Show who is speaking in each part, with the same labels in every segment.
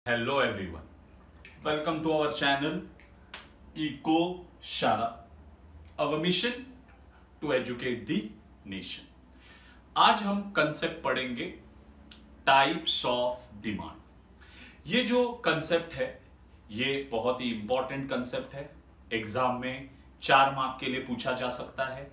Speaker 1: Hello everyone, welcome to our channel Eco Shara. Our mission to educate the nation. आज हम concept पढ़ेंगे types of demand. ये जो concept है ये बहुत ही इंपॉर्टेंट कंसेप्ट है। एग्जाम में 4 मार्क के लिए पूछा जा सकता है,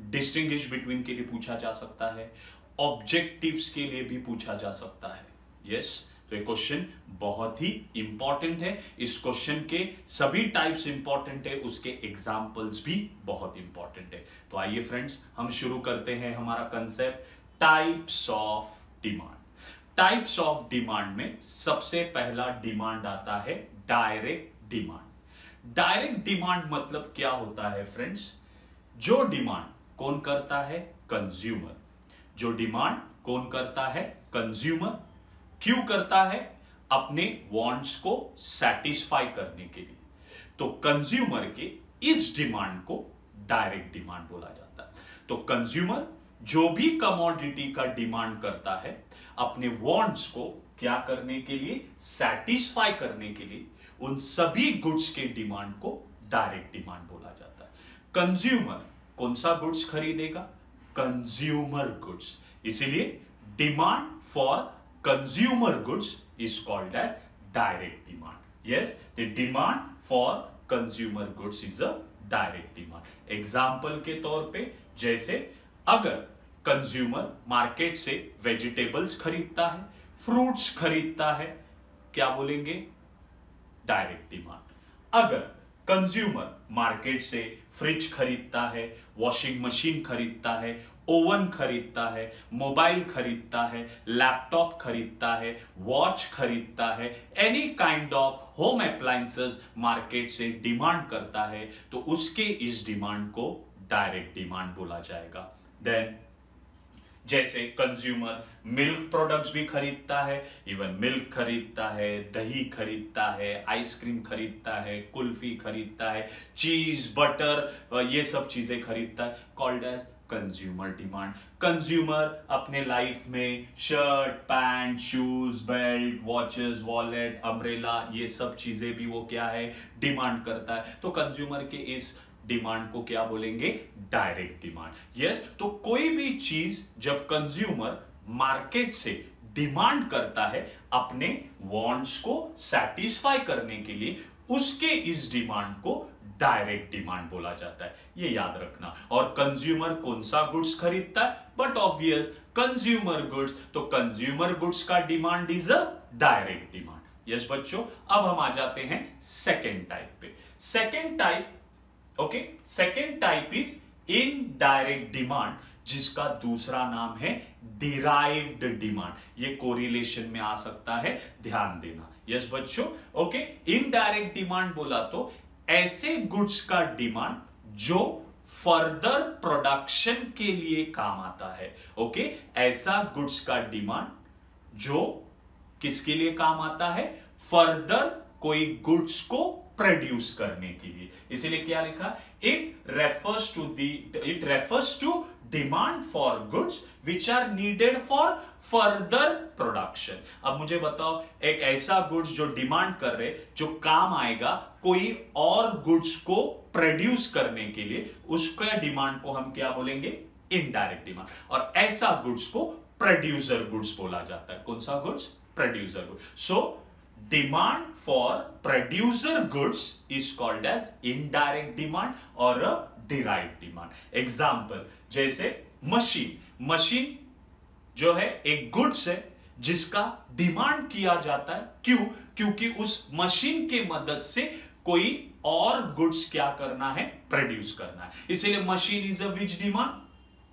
Speaker 1: डिस्टिंग्विश बिटवीन के लिए पूछा जा सकता है, ऑब्जेक्टिव्स के लिए भी पूछा जा सकता है। यस, तो ये क्वेश्चन बहुत ही इंपॉर्टेंट है। इस क्वेश्चन के सभी टाइप्स इंपॉर्टेंट है, उसके एग्जाम्पल्स भी बहुत इंपॉर्टेंट है। तो आइए फ्रेंड्स, हम शुरू करते हैं हमारा concept types of demand. Types of demand में सबसे पहला डिमांड आता है डायरेक्ट डिमांड। डायरेक्ट डिमांड मतलब क्या होता है फ्रेंड्स? जो डिमांड कौन करता है? कंज्यूमर। जो डिमांड कौन करता है? कंज्यूमर। क्यों करता है? अपने वांट्स को सेटिस्फाई करने के लिए। तो कंज्यूमर के इस डिमांड को डायरेक्ट डिमांड बोला जाता है। तो कंज्यूमर जो भी कमोडिटी का डिमांड करता है अपने वांट्स को क्या करने के लिए? सेटिस्फाई करने के लिए, उन सभी गुड्स के डिमांड को डायरेक्ट डिमांड बोला जाता है। कंज्यूमर कौन सा गुड्स खरीदेगा? Consumer goods. इसीलिए demand for consumer goods is called as direct demand. Yes, the demand for consumer goods is a direct demand. Example के तौर पे, जैसे अगर कंज्यूमर मार्केट से वेजिटेबल्स खरीदता है, फ्रूट्स खरीदता है, क्या बोलेंगे? Direct demand. अगर कंज्यूमर मार्केट से फ्रिज खरीदता है, वॉशिंग मशीन खरीदता है, ओवन खरीदता है, मोबाइल खरीदता है, लैपटॉप खरीदता है, वॉच खरीदता है, any kind of home appliances market से डिमांड करता है, तो उसके इस डिमांड को डायरेक्ट डिमांड बोला जाएगा। देन जैसे कंज्यूमर मिल्क प्रोडक्ट्स भी खरीदता है, इवन मिल्क खरीदता है, दही खरीदता है, आइसक्रीम खरीदता है, कुल्फी खरीदता है, चीज, बटर, ये सब चीजें खरीदता है, called as consumer demand. Consumer अपने लाइफ में shirt, pant, shoes, belt, watches, wallet, umbrella, ये सब चीजें भी वो क्या है? डिमांड करता है। तो कंज्यूमर के इस डिमांड को क्या बोलेंगे? Direct demand. यस, तो कोई भी चीज जब कंज्यूमर मार्केट से डिमांड करता है अपने वांट्स को सेटिस्फाई करने के लिए, उसके इस डिमांड को डायरेक्ट डिमांड बोला जाता है। ये याद रखना। और कंज्यूमर कौन सा गुड्स खरीदता है? But obvious consumer goods. तो कंज्यूमर गुड्स का demand is a direct demand. Yes बच्चों, अब हम आ जाते हैं सेकेंड टाइप पे। Second type, okay, second type is indirect demand, जिसका दूसरा नाम है डिराइव्ड डिमांड। ये कोरिलेशन में आ सकता है, ध्यान देना। यस बच्चों, ओके, इनडायरेक्ट डिमांड बोला तो ऐसे गुड्स का डिमांड जो फर्दर प्रोडक्शन के लिए काम आता है। ओके, ऐसा गुड्स का डिमांड जो किसके लिए काम आता है? फर्दर कोई गुड्स को प्रोड्यूस करने के लिए। इसीलिए क्या लिखा? It refers to demand for goods which are needed for further production. अब मुझे बताओ, एक ऐसा गुड्स जो डिमांड कर रहे, जो काम आएगा कोई और गुड्स को प्रोड्यूस करने के लिए, उसका डिमांड को हम क्या बोलेंगे? Indirect demand. और ऐसा गुड्स को प्रोड्यूसर गुड्स बोला जाता है। कौन सा goods? Producer goods. So demand for producer goods is called as indirect demand और डिराइव्ड डिमांड। एग्जाम्पल, जैसे मशीन जो है एक गुड्स है जिसका डिमांड किया जाता है। क्यों? क्योंकि उस मशीन के मदद से कोई और गुड्स क्या करना है? प्रोड्यूस करना है। इसीलिए machine is a which demand?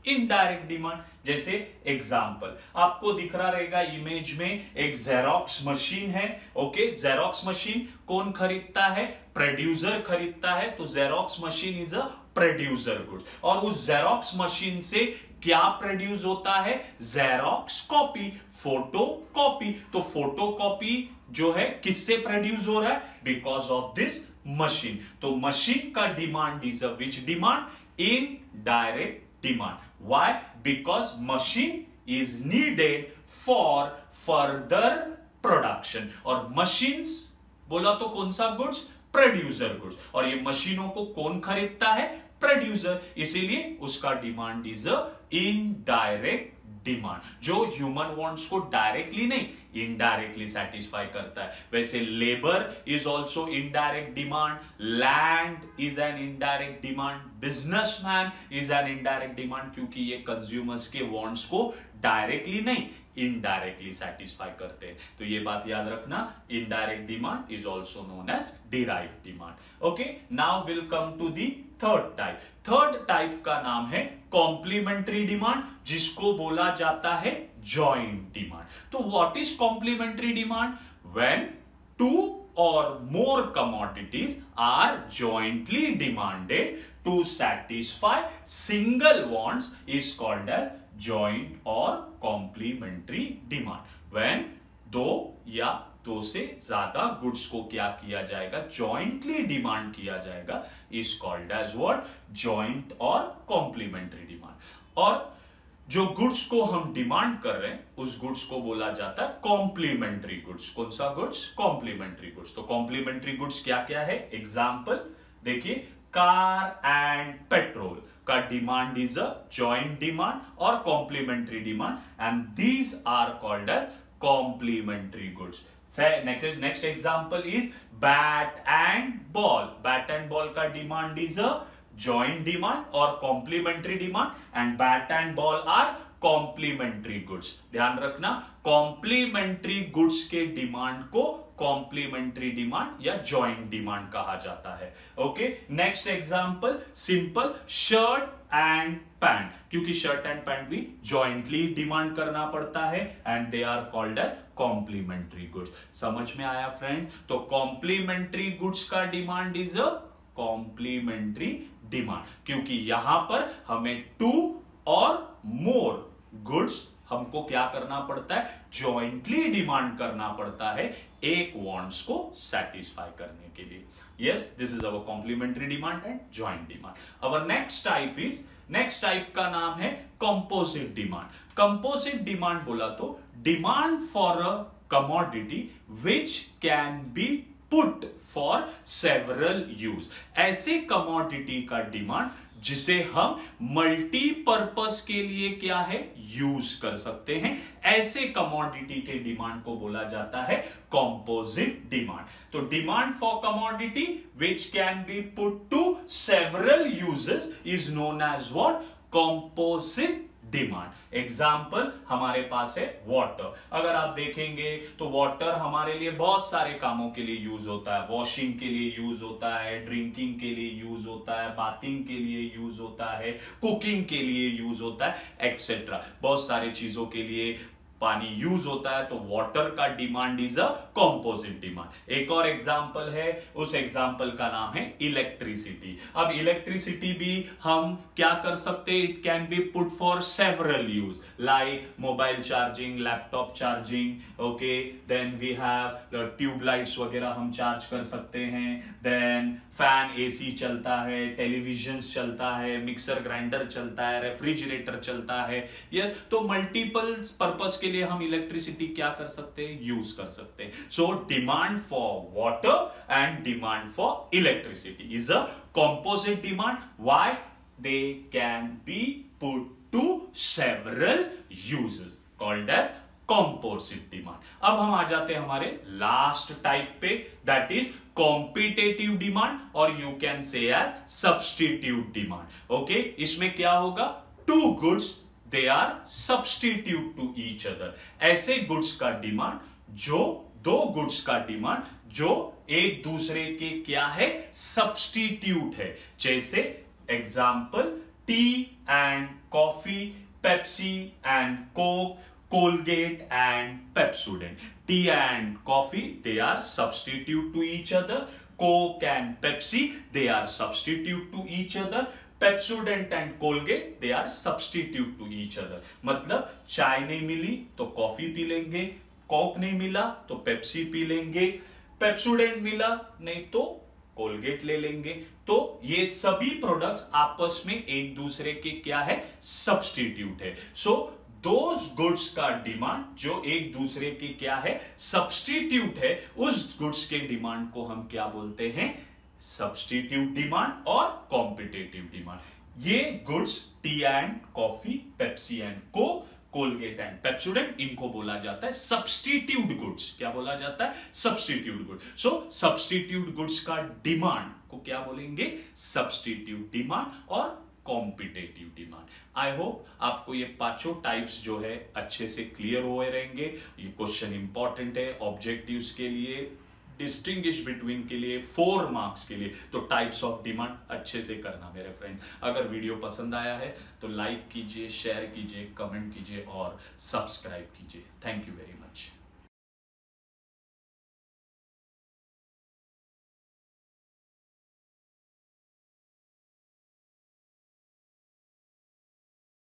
Speaker 1: Indirect demand. जैसे एग्जाम्पल आपको दिख रहा रहेगा इमेज में, एक जेरोक्स मशीन है। ओके, जेरोक्स मशीन कौन खरीदता है? प्रोड्यूसर खरीदता है। तो xerox machine is a producer goods. और उस जेरोक्स मशीन से क्या प्रोड्यूस होता है? Xerox copy, photo copy. तो फोटो कॉपी जो है किससे प्रोड्यूस हो रहा है? Because of this machine. तो मशीन का demand is a which demand? Indirect demand. Why? Because machine is needed for further production, और मशीन्स बोला तो कौन सा गुड्स, प्रोड्यूसर गुड्स, और ये मशीनों को कौन खरीदता है, प्रोड्यूसर, इसीलिए उसका demand is a indirect demand, जो ह्यूमन वांट्स को डायरेक्टली नहीं इनडायरेक्टली सेटिस्फाई करता है। वैसे labour is also indirect demand, land is an indirect demand, businessman is an indirect demand, क्योंकि ये कंज्यूमर्स के वांट्स को डायरेक्टली नहीं इनडायरेक्टली सेटिस्फाई करते हैं। तो ये बात याद रखना, indirect demand is also known as derived demand. Okay, now will come to the third type. Third type का नाम है कॉम्प्लीमेंट्री डिमांड, जिसको बोला जाता है जॉइंट डिमांड। तो what is complementary demand? When two or more commodities are jointly demanded to satisfy single wants is called as joint or complementary demand. When दो या दो से ज्यादा गुड्स को क्या किया जाएगा, जॉइंटली डिमांड किया जाएगा, is called as what, joint और कॉम्प्लीमेंट्री डिमांड। और जो गुड्स को हम डिमांड कर रहे हैं उस गुड्स को बोला जाता है कॉम्प्लीमेंट्री गुड्स। कौन सा गुड्स? Complementary goods. तो कॉम्प्लीमेंट्री गुड्स क्या क्या है? एग्जांपल देखिए, कार एंड पेट्रोल का demand is a joint demand और complementary demand, and these are called as complementary goods. Next example is bat and ball. Bat and ball का demand is a joint demand or complementary demand, and bat and ball are complementary goods. ध्यान रखना, complementary goods के demand को complementary demand या joint demand कहा जाता है। Okay, next example simple, shirt and pant, क्योंकि शर्ट एंड पैंट भी जॉइंटली डिमांड करना पड़ता है, and they are called as complementary goods. समझ में आया फ्रेंड? तो कॉम्प्लीमेंट्री गुड्स का demand is a complementary demand, क्योंकि यहां पर हमें टू और मोर गुड्स हमको क्या करना पड़ता है, जॉइंटली डिमांड करना पड़ता है एक वांट्स को सेटिस्फाई करने के लिए। Yes, this is our complementary demand and joint demand. Our next type का नाम है कंपोजिट डिमांड। कंपोजिट डिमांड बोला तो demand for a commodity which can be put for several use. ऐसे कमोडिटी का डिमांड जिसे हम मल्टीपर्पस के लिए क्या है, यूज कर सकते हैं, ऐसे कमोडिटी के डिमांड को बोला जाता है कंपोजिट डिमांड। तो demand for commodity which can be put to several uses is known as what, composite demand. Example हमारे पास है वाटर। अगर आप देखेंगे तो वाटर हमारे लिए बहुत सारे कामों के लिए यूज होता है। वॉशिंग के लिए यूज होता है, ड्रिंकिंग के लिए यूज होता है, बाथिंग के लिए यूज होता है, कुकिंग के लिए यूज होता है, एक्सेट्रा। बहुत सारी चीजों के लिए पानी यूज होता है, तो वाटर का demand is a composite demand. एक और एग्जांपल है, उस एग्जांपल का नाम है इलेक्ट्रिसिटी। अब इलेक्ट्रिसिटी भी हम क्या कर सकते हैं, it can be put for several use, like mobile charging, laptop charging, okay, then we have tubelights वगैरह हम चार्ज कर सकते हैं, देन फैन, एसी चलता है, टेलीविजन चलता है, मिक्सर ग्राइंडर चलता है, रेफ्रिजरेटर चलता है। यस, तो मल्टीपल पर्पस के लिए हम इलेक्ट्रिसिटी क्या कर सकते हैं, यूज कर सकते हैं। So demand for water and demand for electricity is a composite demand. Why? They can be put to several uses, called as composite demand. अब हम आ जाते हैं हमारे लास्ट टाइप पे, दैट इज कॉम्पिटेटिव डिमांड, और you can say as substitute demand. Okay, इसमें क्या होगा, two goods they are substitute to each other। ऐसे गुड्स का डिमांड, जो दो गुड्स का डिमांड जो एक दूसरे के क्या है, सब्स्टिट्यूट है। जैसे example, T and coffee, Pepsi and Coke, Colgate and Pepsodent. T and coffee, they are substitute to each other. Coke and Pepsi, they are substitute to each other. Pepsodent and Colgate, they are substitute to each other। मतलब चाय नहीं मिली तो coffee P लेंगे, Coke नहीं मिला तो Pepsi P लेंगे, Pepsodent मिला नहीं तो कोलगेट ले लेंगे। तो ये सभी प्रोडक्ट्स आपस में एक दूसरे के क्या है, सब्स्टिट्यूट है। सो दोज गुड्स का डिमांड जो एक दूसरे के क्या है, सब्स्टिट्यूट है, उस गुड्स के डिमांड को हम क्या बोलते हैं, सब्स्टिट्यूट डिमांड और कॉम्पिटेटिव डिमांड। ये goods T and coffee, Pepsi and को, कोलगेट एंड पेप्सोडेंट, इनको बोला जाता है सब्स्टिट्यूट गुड्स। क्या बोला जाता है, सब्स्टिट्यूट गुड्स। सो सब्स्टिट्यूट गुड्स का डिमांड को क्या बोलेंगे, सब्स्टिट्यूट डिमांड और कॉम्पिटेटिव डिमांड। आई होप आपको ये पांचों टाइप्स जो है अच्छे से क्लियर हुए रहेंगे। ये क्वेश्चन इंपॉर्टेंट है ऑब्जेक्टिव्स के लिए, डिस्टिंग्विश बिटवीन के लिए, 4 मार्क्स के लिए। तो टाइप्स ऑफ डिमांड अच्छे से करना मेरे फ्रेंड। अगर वीडियो पसंद आया है तो लाइक कीजिए, शेयर कीजिए, कमेंट कीजिए और सब्सक्राइब कीजिए। Thank you very much.